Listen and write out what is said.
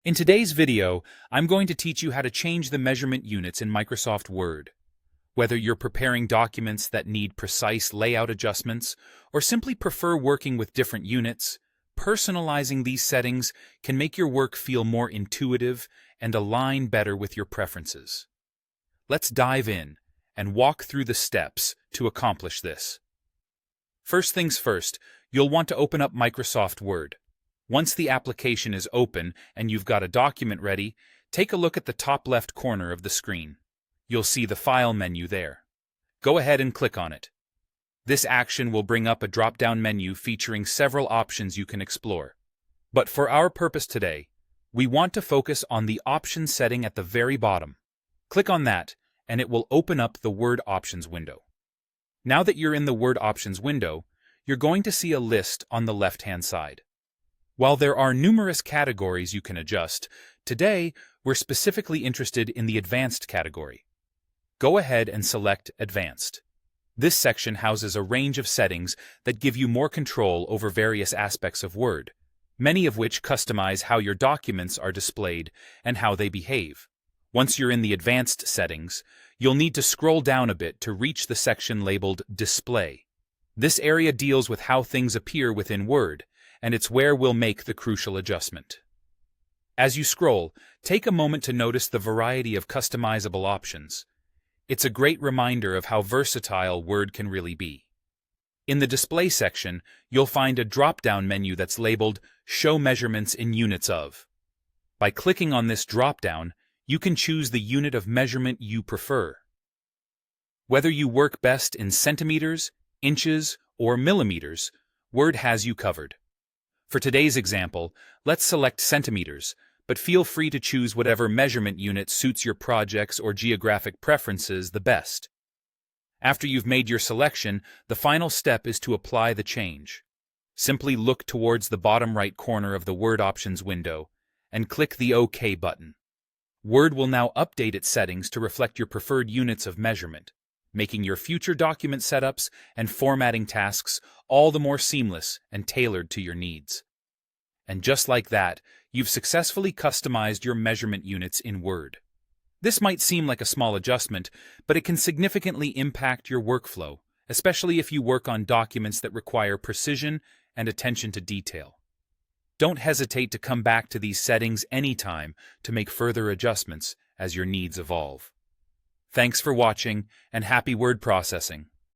In today's video, I'm going to teach you how to change the measurement units in Microsoft Word. Whether you're preparing documents that need precise layout adjustments or simply prefer working with different units, personalizing these settings can make your work feel more intuitive and align better with your preferences. Let's dive in and walk through the steps to accomplish this. First things first, you'll want to open up Microsoft Word. Once the application is open and you've got a document ready, take a look at the top left corner of the screen. You'll see the File menu there. Go ahead and click on it. This action will bring up a drop-down menu featuring several options you can explore. But for our purpose today, we want to focus on the Options setting at the very bottom. Click on that, and it will open up the Word Options window. Now that you're in the Word Options window, you're going to see a list on the left-hand side. While there are numerous categories you can adjust, today we're specifically interested in the Advanced category. Go ahead and select Advanced. This section houses a range of settings that give you more control over various aspects of Word, many of which customize how your documents are displayed and how they behave. Once you're in the Advanced settings, you'll need to scroll down a bit to reach the section labeled Display. This area deals with how things appear within Word, and it's where we'll make the crucial adjustment. As you scroll, take a moment to notice the variety of customizable options. It's a great reminder of how versatile Word can really be. In the Display section, you'll find a drop-down menu that's labeled Show Measurements in Units of. By clicking on this drop-down, you can choose the unit of measurement you prefer. Whether you work best in centimeters, inches, or millimeters, Word has you covered. For today's example, let's select centimeters, but feel free to choose whatever measurement unit suits your projects or geographic preferences the best. After you've made your selection, the final step is to apply the change. Simply look towards the bottom right corner of the Word Options window and click the OK button. Word will now update its settings to reflect your preferred units of measurement, making your future document setups and formatting tasks all the more seamless and tailored to your needs. And just like that, you've successfully customized your measurement units in Word. This might seem like a small adjustment, but it can significantly impact your workflow, especially if you work on documents that require precision and attention to detail. Don't hesitate to come back to these settings anytime to make further adjustments as your needs evolve. Thanks for watching, and happy word processing.